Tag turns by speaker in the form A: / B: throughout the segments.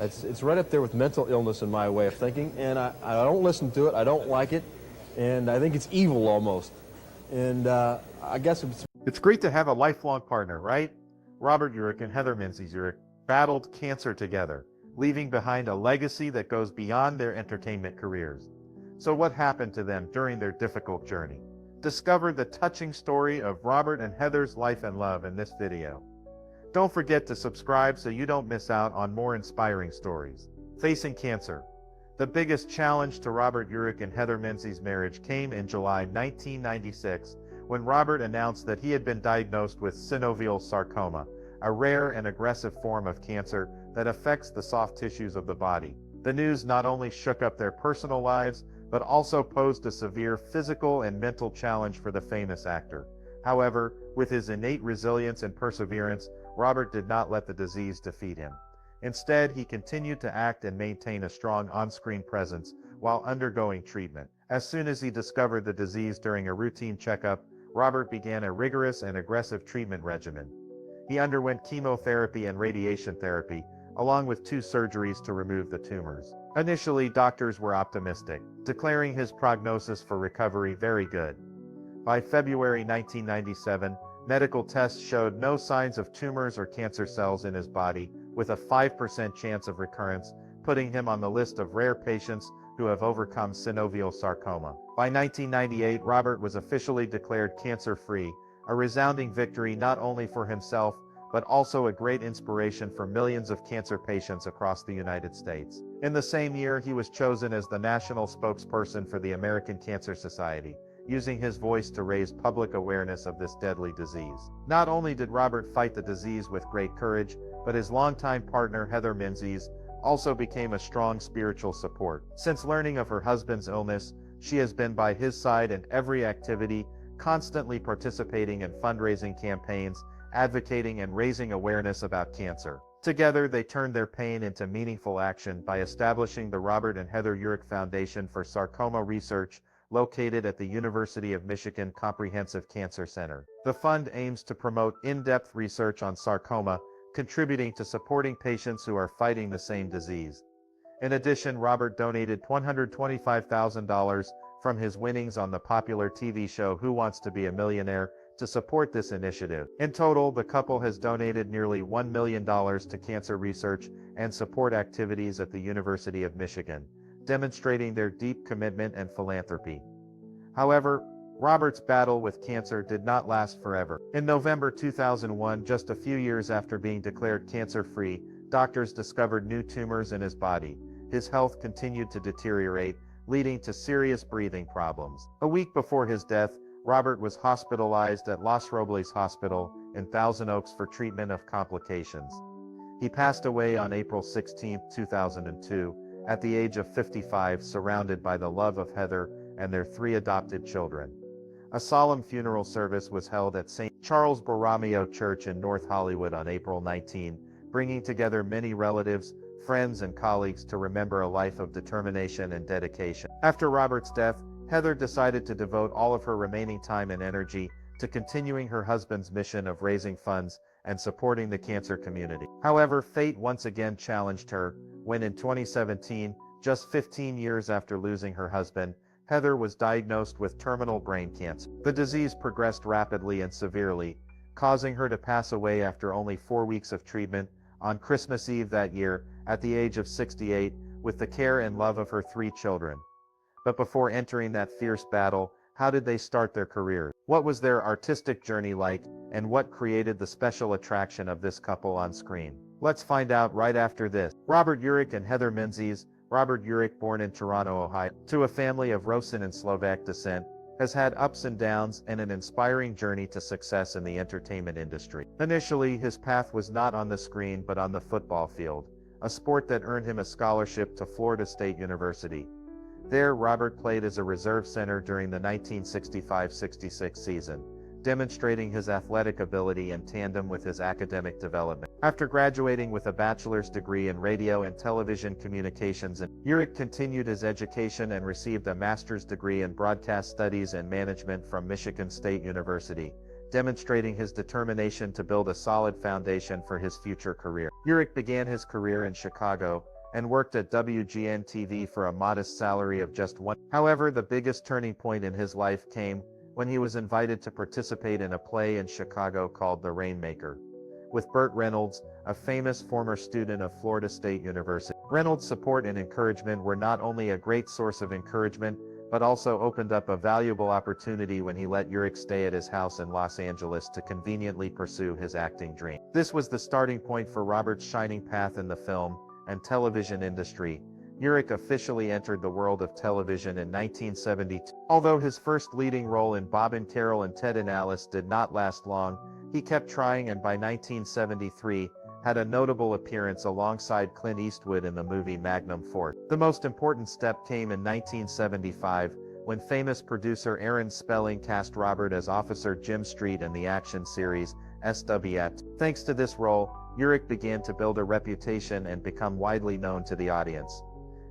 A: It's right up there with mental illness in my way of thinking, and I don't listen to it, I don't like it, and I think it's evil almost. And I guess
B: It's great to have a lifelong partner, right? Robert Urich and Heather Menzies-Urich battled cancer together, leaving behind a legacy that goes beyond their entertainment careers. So what happened to them during their difficult journey? Discover the touching story of Robert and Heather's life and love in this video. Don't forget to subscribe so you don't miss out on more inspiring stories. Facing cancer. The biggest challenge to Robert Urich and Heather Menzies' marriage came in July 1996, when Robert announced that he had been diagnosed with synovial sarcoma, a rare and aggressive form of cancer that affects the soft tissues of the body. The news not only shook up their personal lives, but also posed a severe physical and mental challenge for the famous actor. However, with his innate resilience and perseverance, Robert did not let the disease defeat him. Instead, he continued to act and maintain a strong on-screen presence while undergoing treatment. As soon as he discovered the disease during a routine checkup, Robert began a rigorous and aggressive treatment regimen. He underwent chemotherapy and radiation therapy, along with 2 surgeries to remove the tumors. Initially, doctors were optimistic, declaring his prognosis for recovery very good. By February 1997, medical tests showed no signs of tumors or cancer cells in his body, with a 5% chance of recurrence, putting him on the list of rare patients who have overcome synovial sarcoma. By 1998, Robert was officially declared cancer-free, a resounding victory not only for himself, but also a great inspiration for millions of cancer patients across the United States. In the same year, he was chosen as the national spokesperson for the American Cancer Society, using his voice to raise public awareness of this deadly disease. Not only did Robert fight the disease with great courage, but his longtime partner Heather Menzies also became a strong spiritual support. Since learning of her husband's illness, she has been by his side in every activity, constantly participating in fundraising campaigns, advocating and raising awareness about cancer. Together, they turned their pain into meaningful action by establishing the Robert and Heather Urich Foundation for Sarcoma Research, located at the University of Michigan Comprehensive Cancer Center. The fund aims to promote in-depth research on sarcoma, contributing to supporting patients who are fighting the same disease. In addition, Robert donated $125,000 from his winnings on the popular TV show Who Wants to Be a Millionaire to support this initiative. In total, the couple has donated nearly $1 million to cancer research and support activities at the University of Michigan, demonstrating their deep commitment and philanthropy. However, Robert's battle with cancer did not last forever. In November 2001, just a few years after being declared cancer-free, doctors discovered new tumors in his body. His health continued to deteriorate, leading to serious breathing problems. A week before his death, Robert was hospitalized at Los Robles Hospital in Thousand Oaks for treatment of complications. He passed away on April 16, 2002, at the age of 55, surrounded by the love of Heather and their 3 adopted children. A solemn funeral service was held at St. Charles Borromeo Church in North Hollywood on April 19, bringing together many relatives, friends, and colleagues to remember a life of determination and dedication. After Robert's death, Heather decided to devote all of her remaining time and energy to continuing her husband's mission of raising funds and supporting the cancer community. However, fate once again challenged her when in 2017, just 15 years after losing her husband, Heather was diagnosed with terminal brain cancer. The disease progressed rapidly and severely, causing her to pass away after only 4 weeks of treatment on Christmas Eve that year at the age of 68, with the care and love of her 3 children. But before entering that fierce battle, how did they start their careers? What was their artistic journey like, and what created the special attraction of this couple on screen? Let's find out right after this. Robert Urich and Heather Menzies. Robert Urich, born in Toronto, Ohio, to a family of Russian and Slovak descent, has had ups and downs and an inspiring journey to success in the entertainment industry. Initially, his path was not on the screen but on the football field, a sport that earned him a scholarship to Florida State University. There, Robert played as a reserve center during the 1965-66 season, demonstrating his athletic ability in tandem with his academic development. After graduating with a bachelor's degree in radio and television communications, Urich continued his education and received a master's degree in broadcast studies and management from Michigan State University, demonstrating his determination to build a solid foundation for his future career. Urich began his career in Chicago and worked at WGN-TV for a modest salary of just one. However, the biggest turning point in his life came when he was invited to participate in a play in Chicago called The Rainmaker, with Burt Reynolds, a famous former student of Florida State University. Reynolds' support and encouragement were not only a great source of encouragement, but also opened up a valuable opportunity when he let Urich stay at his house in Los Angeles to conveniently pursue his acting dream. This was the starting point for Robert's shining path in the film and television industry. Urich officially entered the world of television in 1972. Although his first leading role in Bob and Carol and Ted and Alice did not last long, he kept trying and by 1973, had a notable appearance alongside Clint Eastwood in the movie Magnum Force. The most important step came in 1975, when famous producer Aaron Spelling cast Robert as Officer Jim Street in the action series SWAT. Thanks to this role, Urich began to build a reputation and become widely known to the audience.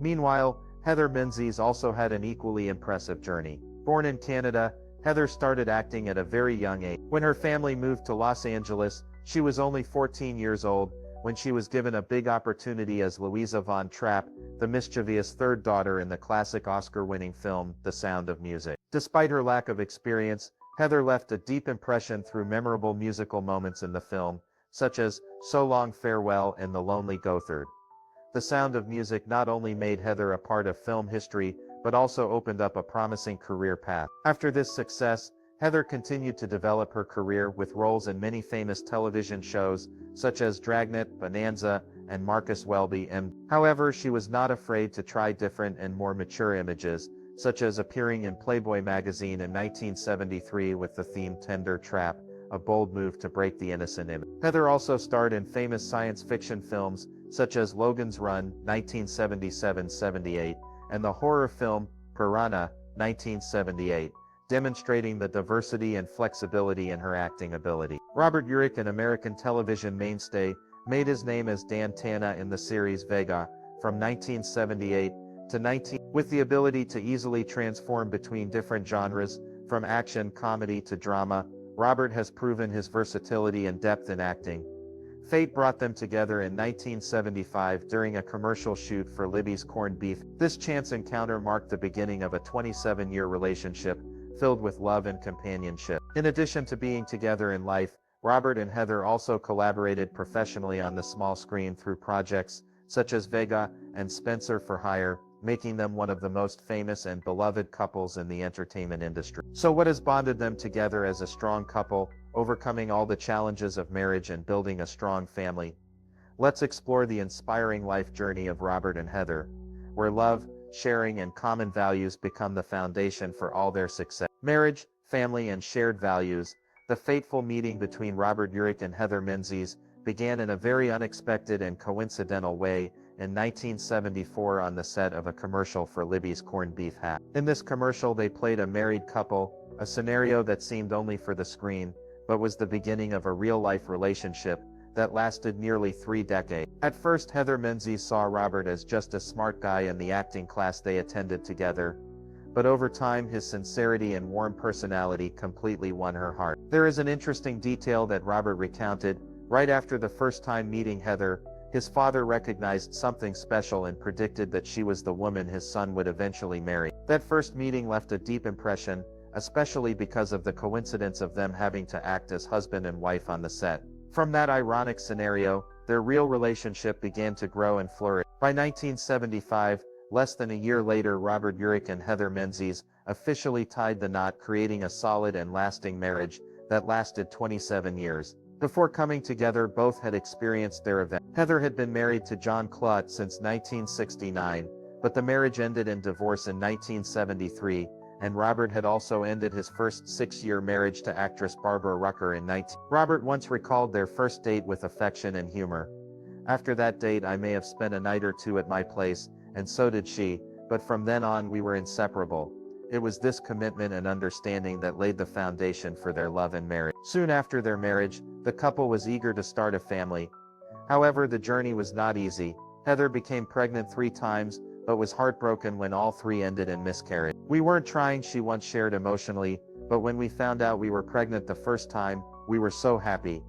B: Meanwhile, Heather Menzies also had an equally impressive journey. Born in Canada, Heather started acting at a very young age. When her family moved to Los Angeles, she was only 14 years old when she was given a big opportunity as Louisa Von Trapp, the mischievous third daughter in the classic Oscar-winning film The Sound of Music. Despite her lack of experience, Heather left a deep impression through memorable musical moments in the film, such as So Long Farewell and The Lonely Goatherd. The Sound of Music not only made Heather a part of film history, but also opened up a promising career path. After this success, Heather continued to develop her career with roles in many famous television shows, such as Dragnet, Bonanza, and Marcus Welby. However, she was not afraid to try different and more mature images, such as appearing in Playboy magazine in 1973 with the theme Tender Trap, a bold move to break the innocent image. Heather also starred in famous science fiction films, such as Logan's Run, 1977-78, and the horror film Piranha, 1978. Demonstrating the diversity and flexibility in her acting ability. Robert Urich, an American television mainstay, made his name as Dan Tana in the series Vega from 1978 to 19, with the ability to easily transform between different genres, from action, comedy to drama. Robert has proven his versatility and depth in acting. Fate brought them together in 1975 during a commercial shoot for Libby's corned beef. This chance encounter marked the beginning of a 27-year relationship, filled with love and companionship. In addition to being together in life, Robert and Heather also collaborated professionally on the small screen through projects such as Vega and Spencer for Hire, making them one of the most famous and beloved couples in the entertainment industry. So what has bonded them together as a strong couple, overcoming all the challenges of marriage and building a strong family? Let's explore the inspiring life journey of Robert and Heather, where love, sharing, and common values become the foundation for all their success. Marriage, family, and shared values. The fateful meeting between Robert Urich and Heather Menzies began in a very unexpected and coincidental way in 1974 on the set of a commercial for Libby's corned beef hat. In this commercial, they played a married couple, a scenario that seemed only for the screen, but was the beginning of a real-life relationship that lasted nearly 3 decades. At first, Heather Menzies saw Robert as just a smart guy in the acting class they attended together, but over time his sincerity and warm personality completely won her heart. There is an interesting detail that Robert recounted. Right after the first time meeting Heather, his father recognized something special and predicted that she was the woman his son would eventually marry. That first meeting left a deep impression, especially because of the coincidence of them having to act as husband and wife on the set. From that ironic scenario, their real relationship began to grow and flourish. By 1975, less than a year later, Robert Urich and Heather Menzies officially tied the knot, creating a solid and lasting marriage that lasted 27 years. Before coming together, both had experienced their event. Heather had been married to John Clutt since 1969, but the marriage ended in divorce in 1973, and Robert had also ended his first 6-year marriage to actress Barbara Rucker in 19. Robert once recalled their first date with affection and humor. "After that date, I may have spent a night or two at my place, and so did she, but from then on we were inseparable. It was this commitment and understanding that laid the foundation for their love and marriage." Soon after their marriage, the couple was eager to start a family. However, the journey was not easy. Heather became pregnant 3 times, but was heartbroken when all 3 ended in miscarriage. "We weren't trying," she once shared emotionally. But when we found out we were pregnant the first time, we were so happy.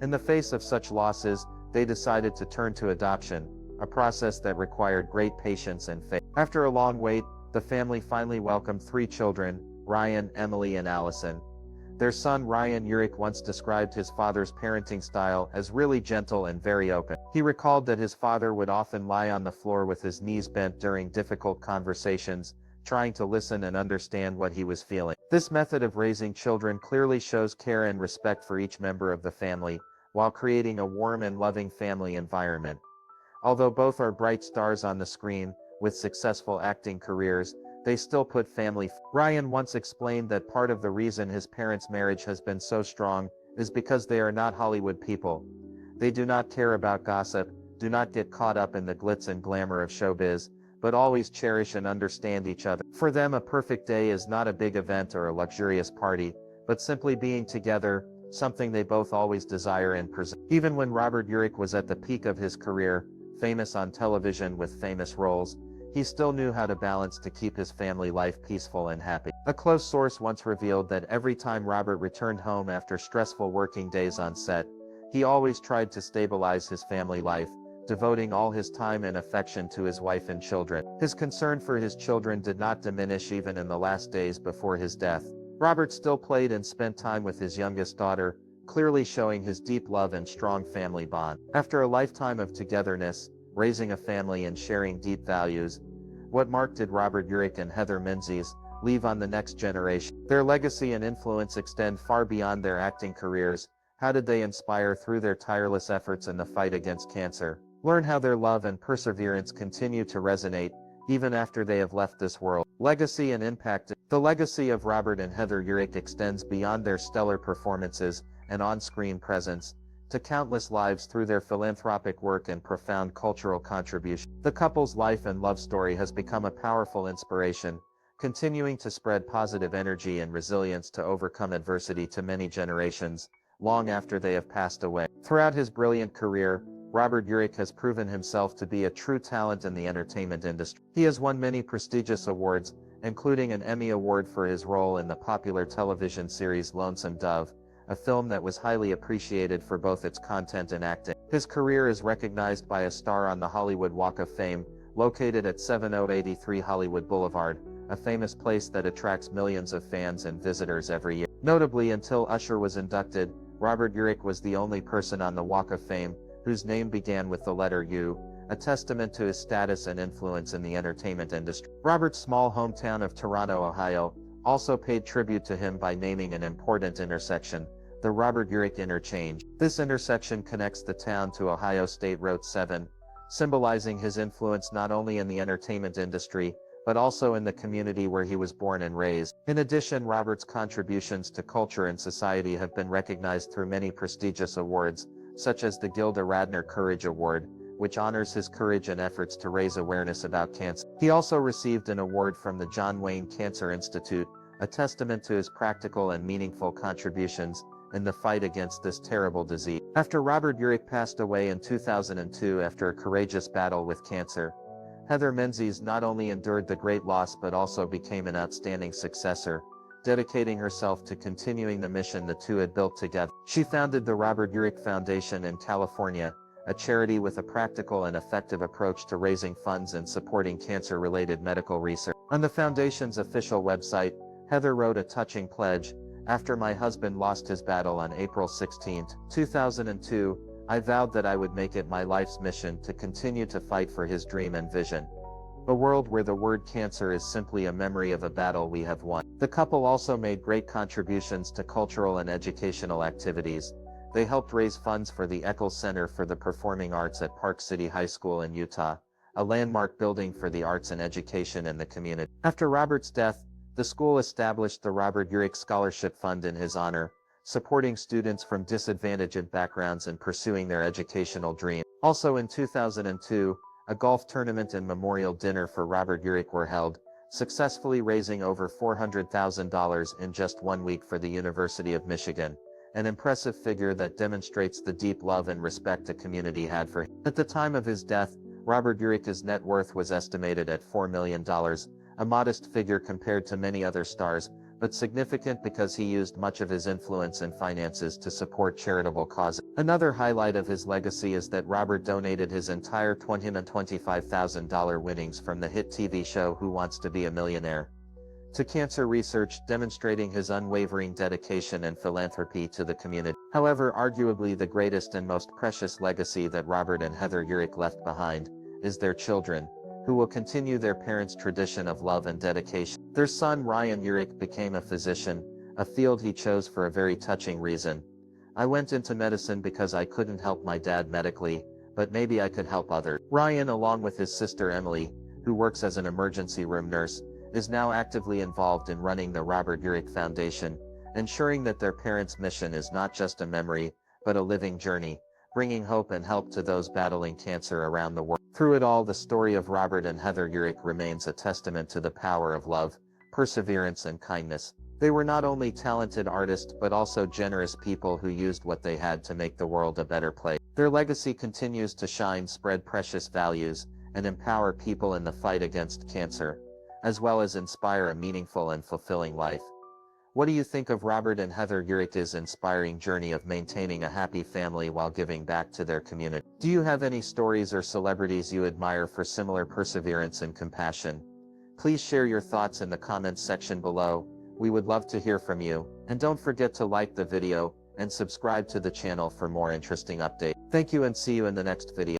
B: In the face of such losses, they decided to turn to adoption, a process that required great patience and faith. After a long wait, the family finally welcomed 3 children, Ryan, Emily, and Allison. Their son Ryan Urich once described his father's parenting style as really gentle and very open. He recalled that his father would often lie on the floor with his knees bent during difficult conversations, trying to listen and understand what he was feeling. This method of raising children clearly shows care and respect for each member of the family, while creating a warm and loving family environment. Although both are bright stars on the screen, with successful acting careers, they still put family first. Ryan once explained that part of the reason his parents' marriage has been so strong is because they are not Hollywood people. They do not care about gossip, do not get caught up in the glitz and glamour of showbiz, but always cherish and understand each other. For them, a perfect day is not a big event or a luxurious party, but simply being together, something they both always desire and pursue. Even when Robert Urich was at the peak of his career, famous on television with famous roles, he still knew how to balance to keep his family life peaceful and happy. A close source once revealed that every time Robert returned home after stressful working days on set, he always tried to stabilize his family life, devoting all his time and affection to his wife and children. His concern for his children did not diminish even in the last days before his death. Robert still played and spent time with his youngest daughter, clearly showing his deep love and strong family bond. After a lifetime of togetherness, raising a family and sharing deep values, what mark did Robert Urich and Heather Menzies leave on the next generation? Their legacy and influence extend far beyond their acting careers. How did they inspire through their tireless efforts in the fight against cancer? Learn how their love and perseverance continue to resonate, even after they have left this world. Legacy and impact. The legacy of Robert and Heather Urich extends beyond their stellar performances and on-screen presence, to countless lives through their philanthropic work and profound cultural contribution. The couple's life and love story has become a powerful inspiration, continuing to spread positive energy and resilience to overcome adversity to many generations, long after they have passed away. Throughout his brilliant career, Robert Urich has proven himself to be a true talent in the entertainment industry. He has won many prestigious awards, including an Emmy Award for his role in the popular television series Lonesome Dove, a film that was highly appreciated for both its content and acting. His career is recognized by a star on the Hollywood Walk of Fame, located at 7083 Hollywood Boulevard, a famous place that attracts millions of fans and visitors every year. Notably, until Usher was inducted, Robert Urich was the only person on the Walk of Fame whose name began with the letter U, a testament to his status and influence in the entertainment industry. Robert's small hometown of Toronto, Ohio, also paid tribute to him by naming an important intersection, the Robert Urich Interchange. This intersection connects the town to Ohio State Route 7, symbolizing his influence not only in the entertainment industry, but also in the community where he was born and raised. In addition, Robert's contributions to culture and society have been recognized through many prestigious awards, such as the Gilda Radner Courage Award, which honors his courage and efforts to raise awareness about cancer. He also received an award from the John Wayne Cancer Institute, a testament to his practical and meaningful contributions in the fight against this terrible disease. After Robert Urich passed away in 2002 after a courageous battle with cancer, Heather Menzies not only endured the great loss but also became an outstanding successor, dedicating herself to continuing the mission the two had built together. She founded the Robert Urich Foundation in California, a charity with a practical and effective approach to raising funds and supporting cancer-related medical research. On the foundation's official website, Heather wrote a touching pledge: "After my husband lost his battle on April 16, 2002, I vowed that I would make it my life's mission to continue to fight for his dream and vision. A world where the word cancer is simply a memory of a battle we have won." The couple also made great contributions to cultural and educational activities. They helped raise funds for the Eccles Center for the Performing Arts at Park City High School in Utah, a landmark building for the arts and education in the community. After Robert's death, the school established the Robert Urich Scholarship Fund in his honor, supporting students from disadvantaged backgrounds in pursuing their educational dreams. Also in 2002, a golf tournament and memorial dinner for Robert Urich were held, successfully raising over $400,000 in just 1 week for the University of Michigan, an impressive figure that demonstrates the deep love and respect the community had for him. At the time of his death, Robert Urich's net worth was estimated at $4 million, a modest figure compared to many other stars,
C: but significant because he used much of his influence and finances to support charitable causes. Another highlight of his legacy is that Robert donated his entire $25,000 winnings from the hit TV show Who Wants to Be a Millionaire to cancer research, demonstrating his unwavering dedication and philanthropy to the community. However, arguably the greatest and most precious legacy that Robert and Heather Urich left behind is their children, who will continue their parents' tradition of love and dedication. Their son Ryan Urich became a physician, a field he chose for a very touching reason. "I went into medicine because I couldn't help my dad medically, but maybe I could help others." Ryan, along with his sister Emily, who works as an emergency room nurse, is now actively involved in running the Robert Urich Foundation, ensuring that their parents' mission is not just a memory, but a living journey, bringing hope and help to those battling cancer around the world. Through it all, the story of Robert and Heather Urich remains a testament to the power of love, perseverance, and kindness. They were not only talented artists but also generous people who used what they had to make the world a better place. Their legacy continues to shine, spread precious values, and empower people in the fight against cancer, as well as inspire a meaningful and fulfilling life. What do you think of Robert and Heather Urich's inspiring journey of maintaining a happy family while giving back to their community? Do you have any stories or celebrities you admire for similar perseverance and compassion? Please share your thoughts in the comments section below. We would love to hear from you, and don't forget to like the video and subscribe to the channel for more interesting updates. Thank you and see you in the next video.